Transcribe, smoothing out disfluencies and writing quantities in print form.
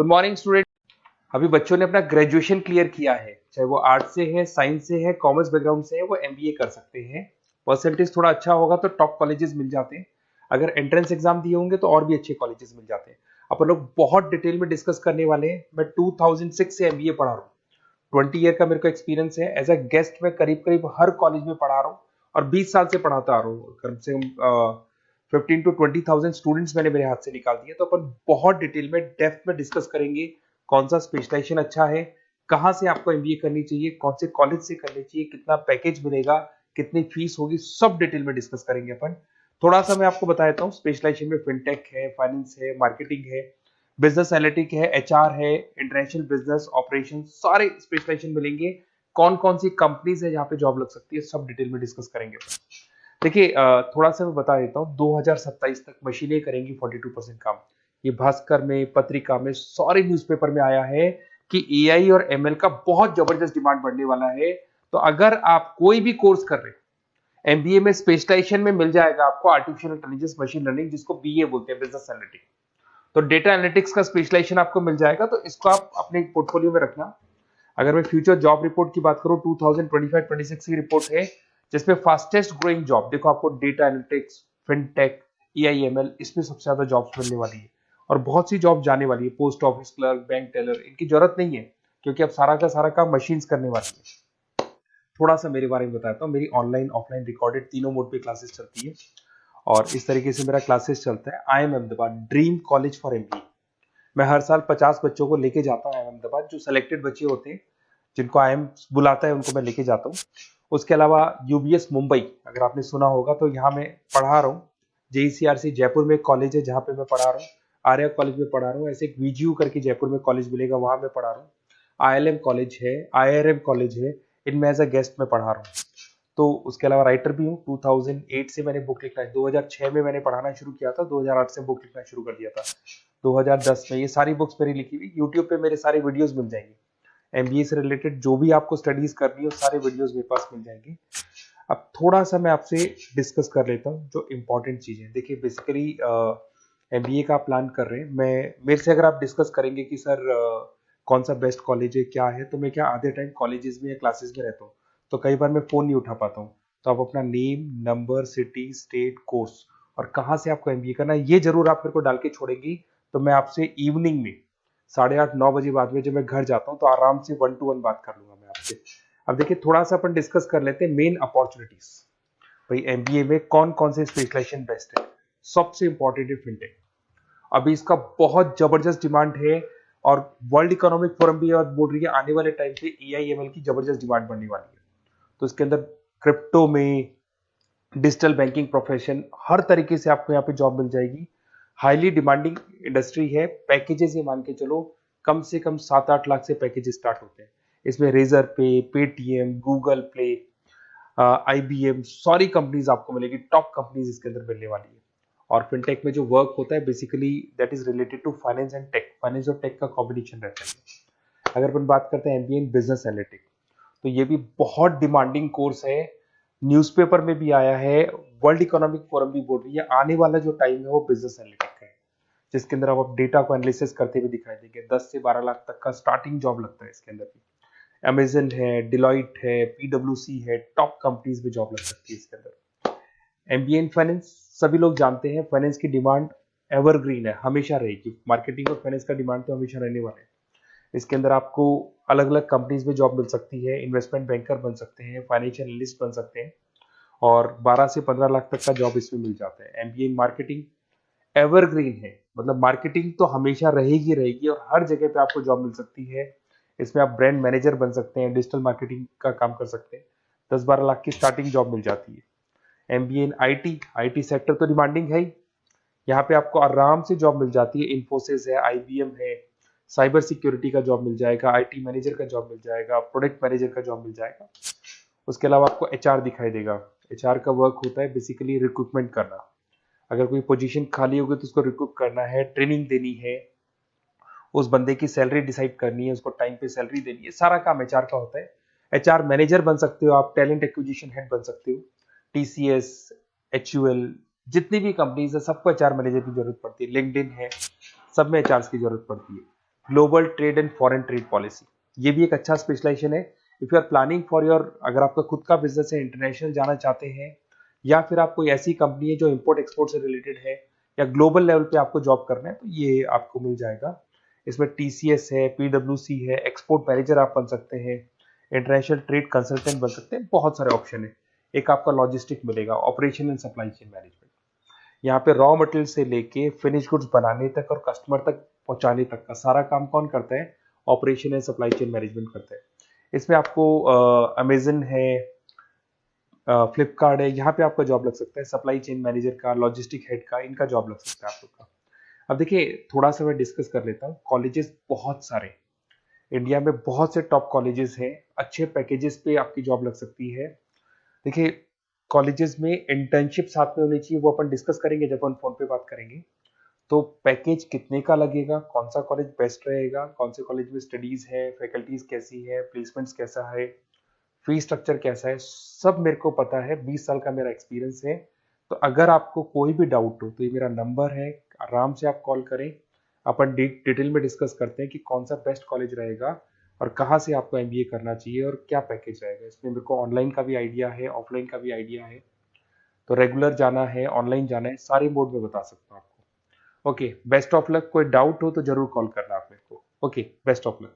Good morning student. अभी बच्चों ने अपना ग्रेजुएशन क्लियर किया है, चाहे वो आर्ट से है, साइंस से है, कॉमर्स बैकग्राउंड से है, वो एमबीए कर सकते हैं। परसेंटेज थोड़ा अच्छा होगा तो टॉप कॉलेजेस मिल जाते हैं। अगर एंट्रेंस एग्जाम दिए होंगे तो और भी अच्छे कॉलेजेस मिल जाते हैं। अपन लोग बहुत डिटेल में डिस्कस करने वाले हैं। मैं 2006 से एमबीए पढ़ा रहा हूँ। 20 ईयर का मेरे को एक्सपीरियंस है। एज अ गेस्ट मैं करीब करीब हर कॉलेज में पढ़ा रहा हूँ और 20 साल से पढ़ाता आ रहा हूँ। कम से कम 15 to 20,000 स्टूडेंट्स मैंने मेरे हाथ से निकाल दिए। तो अपन बहुत डिटेल में डेप्थ में डिस्कस करेंगे कौन सा स्पेशलाइजेशन अच्छा है, कहाँ से आपको एमबीए करनी चाहिए, कौन से कॉलेज से करनी चाहिए, कितना पैकेज मिलेगा, कितनी फीस होगी, सब डिटेल में डिस्कस करेंगे अपन। थोड़ा सा मैं आपको बता देता हूँ। स्पेशलाइजेशन में फिनटेक है, फाइनेंस है, मार्केटिंग है, बिजनेस एनालिटिक है, एचआर है, इंटरनेशनल बिजनेस ऑपरेशन, सारे स्पेशलाइजेशन मिलेंगे। कौन कौन सी कंपनीज है जहाँ पे जॉब लग सकती है, सब डिटेल में डिस्कस करेंगे अपन। देखिए, थोड़ा सा मैं बता देता हूँ। 2027 तक मशीनें करेंगी 42% काम। ये भास्कर में, पत्रिका में, सारे न्यूज़पेपर में आया है कि एआई और एमएल का बहुत जबरदस्त डिमांड बढ़ने वाला है। तो अगर आप कोई भी कोर्स कर रहे हैं, एमबीए में स्पेशलाइजेशन में मिल जाएगा आपको आर्टिफिशियल इंटेलिजेंस, मशीन लर्निंग, जिसको बीए बोलते हैं, बिजनेस एनालिटिक्स। तो डेटा एनालिटिक्स का स्पेशलाइजेशन आपको मिल जाएगा, तो इसको आप अपने पोर्टफोलियो में रखना। अगर मैं फ्यूचर जॉब रिपोर्ट की बात करूं, 2025-26 की रिपोर्ट है, जिसमें फास्टेस्ट ग्रोइंग जॉब देखो आपको डेटा एनालिटिक्स, फिनटेक, एआईएमएल, इसमें सबसे ज्यादा जॉब्स मिलने वाली है। और बहुत सी जॉब जाने वाली है। Post office clerk, bank teller, इनकी जरूरत नहीं है क्योंकि अब सारा का सारा काम मशीन्स करने वाली है। थोड़ा सा मेरे बारे में बताता हूँ। मेरी ऑनलाइन ऑफलाइन रिकॉर्डेड तीनों मोड पे क्लासेस चलती है और इस तरीके से मेरा क्लासेस चलता है। I am Ahmedabad dream college for MBA. मैं हर साल 50 बच्चों को लेके जाता हूँ अहमदाबाद। जो सिलेक्टेड बच्चे होते हैं, जिनको आईएम बुलाता है, उनको मैं लेके जाता हूँ। उसके अलावा यूबीएस मुंबई, अगर आपने सुना होगा, तो यहाँ मैं पढ़ा रहा हूँ। जेईसीआरसी जयपुर में एक कॉलेज है जहाँ पे मैं पढ़ा रहा हूँ। आर्या कॉलेज में पढ़ा रहा हूँ। ऐसे एक वीजीयू करके जयपुर में कॉलेज मिलेगा, वहां मैं पढ़ा रहा हूँ। आईएलएम कॉलेज है, आईआरएम कॉलेज है, इनमें एज अ गेस्ट में पढ़ा रहा हूँ। तो उसके अलावा राइटर भी हूँ। 2008 से मैंने बुक लिखना है। 2006 में मैंने पढ़ाना शुरू किया था, 2008 से बुक लिखना शुरू कर दिया था। 2010 में ये सारी बुक्स मेरी लिखी हुई यूट्यूब पे मेरे सारे वीडियोस मिल जाएंगे। एमबीए से रिलेटेड जो भी आपको स्टडीज करनी हो, सारे वीडियोस मेरे पास मिल जाएंगे। अब थोड़ा सा मैं आपसे डिस्कस कर लेता हूँ जो इंपॉर्टेंट चीजें। देखिए, बेसिकली एमबीए का प्लान कर रहे हैं, मैं मेरे से अगर आप डिस्कस करेंगे कि सर कौन सा बेस्ट कॉलेज है, क्या है, तो मैं क्या आधे टाइम कॉलेजेस में या क्लासेस में रहता हूँ, तो कई बार मैं फोन नहीं उठा पाता हूँ। तो आप अपना name, number, city, state, course और कहाँ से आपको एमबीए करना है, ये जरूर आप मेरे को डाल के छोड़ेंगी। तो मैं आपसे इवनिंग में 8:30-9 बजे बाद में जब मैं घर जाता हूँ तो आराम से 1-to-1 बात कर लूंगा मैं आपसे। अब देखिए, थोड़ा सा अपन डिस्कस कर लेते हैं मेन अपॉर्चुनिटीज। भाई, एमबीए में कौन कौन से स्पेशलाइजेशन बेस्ट है। सबसे इंपॉर्टेंट है फिनटेक। अभी इसका बहुत जबरदस्त डिमांड है और वर्ल्ड इकोनॉमिक फोरम भी ये बोल रही है आने वाले टाइम पे एआईएमएल की जबरदस्त डिमांड बढ़ने वाली है। तो इसके अंदर क्रिप्टो में, डिजिटल बैंकिंग प्रोफेशन, हर तरीके से आपको यहाँ पे जॉब मिल जाएगी। हाईली डिमांडिंग इंडस्ट्री है। पैकेजेस ये मान के चलो कम से कम 7-8 लाख से पैकेजेस स्टार्ट होते हैं। इसमें रेजर पे, पेटीएम, गूगल प्ले, आईबीएम, सारी कंपनीज आपको मिलेगी। टॉप कंपनीज इसके अंदर मिलने वाली है। और फिनटेक में जो वर्क होता है basically that is related to finance and tech. Finance और टेक का कॉम्बिनेशन रहता है। अगर अपन बात करते हैं एमबीए इन बिजनेस एनालिटिक्स, तो ये भी बहुत डिमांडिंग कोर्स है। न्यूज़पेपर में भी आया है, वर्ल्ड इकोनॉमिक फोरम भी बोल रही है आने वाला जो टाइम है वो बिजनेस एनालिटिक्स का है, जिसके अंदर आप डेटा को एनालिसिस करते हुए दिखाई देंगे। 10 से 12 लाख तक का स्टार्टिंग जॉब लगता है इसके अंदर भी। अमेजन है, डिलॉइट है, पीडब्ल्यूसी है, टॉप कंपनीज में जॉब लग सकती है इसके अंदर। एमबीए इन फाइनेंस, सभी लोग जानते हैं फाइनेंस की डिमांड एवरग्रीन है, हमेशा रहेगी। मार्केटिंग और फाइनेंस का डिमांड तो हमेशा रहने वाला है। इसके अंदर आपको अलग अलग कंपनीज में जॉब मिल सकती है। इन्वेस्टमेंट बैंकर बन सकते हैं, फाइनेंशियल एनालिस्ट बन सकते हैं और 12 से 15 लाख तक का जॉब इसमें मिल जाता है। एमबीए इन मार्केटिंग एवरग्रीन है, मतलब मार्केटिंग तो हमेशा रहेगी रहेगी और हर जगह पे आपको जॉब मिल सकती है। इसमें आप ब्रांड मैनेजर बन सकते हैं, डिजिटल मार्केटिंग का काम कर सकते हैं। 10-12 लाख की स्टार्टिंग जॉब मिल जाती है। MBA in IT, IT sector तो डिमांडिंग है ही। यहाँ पे आपको आराम से जॉब मिल जाती है। इन्फोसिस है, आईबीएम है, साइबर सिक्योरिटी का जॉब मिल जाएगा, आईटी मैनेजर का जॉब मिल जाएगा, प्रोडक्ट मैनेजर का जॉब मिल जाएगा। उसके अलावा आपको एचआर दिखाई देगा। एचआर का वर्क होता है बेसिकली रिक्रूटमेंट करना। अगर कोई पोजीशन खाली होगी तो उसको रिक्रूट करना है, ट्रेनिंग देनी है, उस बंदे की सैलरी डिसाइड करनी है, उसको टाइम पे सैलरी देनी है, सारा काम एचआर का होता है। एचआर मैनेजर बन सकते हो आप, टैलेंट एक्विजिशन हेड बन सकते हो। टीसीएस, एचयूएल, जितनी भी कंपनीज है सबको एचआर मैनेजर की जरूरत पड़ती है। लिंक्डइन है, सब में एचआर की जरूरत पड़ती है। Global trade and foreign trade policy, ये भी एक अच्छा स्पेशलाइजेशन है। If you are planning for your, अगर आपका खुद का बिजनेस है, इंटरनेशनल जाना चाहते हैं, या फिर आप कोई ऐसी कंपनी है जो इंपोर्ट एक्सपोर्ट से रिलेटेड है, या ग्लोबल लेवल पे आपको जॉब करना है, तो ये आपको मिल जाएगा। इसमें टीसीएस है, पीडब्ल्यूसी है, एक्सपोर्ट मैनेजर आप बन सकते हैं, इंटरनेशनल ट्रेड कंसल्टेंट बन सकते हैं, बहुत सारे ऑप्शन है। एक आपका लॉजिस्टिक मिलेगा, operation and supply chain management, यहाँ पे रॉ मटेरियल से लेके फिनिश गुड्स बनाने तक और कस्टमर तक पहुंचाने तक का सारा काम कौन करता है? Operation and supply chain management करता है। इसमें आपको अमेजन है, फ्लिपकार्ट है, यहाँ पे आपका जॉब लग सकता है, सप्लाई चेन मैनेजर का, लॉजिस्टिक हेड का, इनका जॉब लग सकता है आप लोग का। अब देखिए थोड़ा सा मैं डिस्कस कर लेता हूँ। कॉलेजेस बहुत सारे इंडिया में, बहुत से टॉप कॉलेजेस हैं, अच्छे पैकेजेस पे आपकी जॉब लग सकती है। देखिए कॉलेजेस में इंटर्नशिप साथ में होनी चाहिए, वो अपन डिस्कस करेंगे जब अपन फोन पे बात करेंगे। तो पैकेज कितने का लगेगा, कौन सा कॉलेज बेस्ट रहेगा, कौन से कॉलेज में स्टडीज है, फैकल्टीज कैसी है, प्लेसमेंट्स कैसा है, फी स्ट्रक्चर कैसा है, सब मेरे को पता है, 20 साल का मेरा एक्सपीरियंस है। तो अगर आपको कोई भी डाउट हो तो ये मेरा नंबर है, आराम से आप कॉल करें, अपन डिटेल में डिस्कस करते हैं कि कौन सा बेस्ट कॉलेज रहेगा और कहाँ से आपको एमबीए करना चाहिए और क्या पैकेज रहेगा। इसमें मेरे को ऑनलाइन का भी आइडिया है, ऑफलाइन का भी आइडिया है, तो रेगुलर जाना है, ऑनलाइन जाना है, सारे मोड में बता सकता हूँ आपको। Okay, best of luck. कोई डाउट हो तो जरूर कॉल करना आप मेरे को। Okay, best of luck.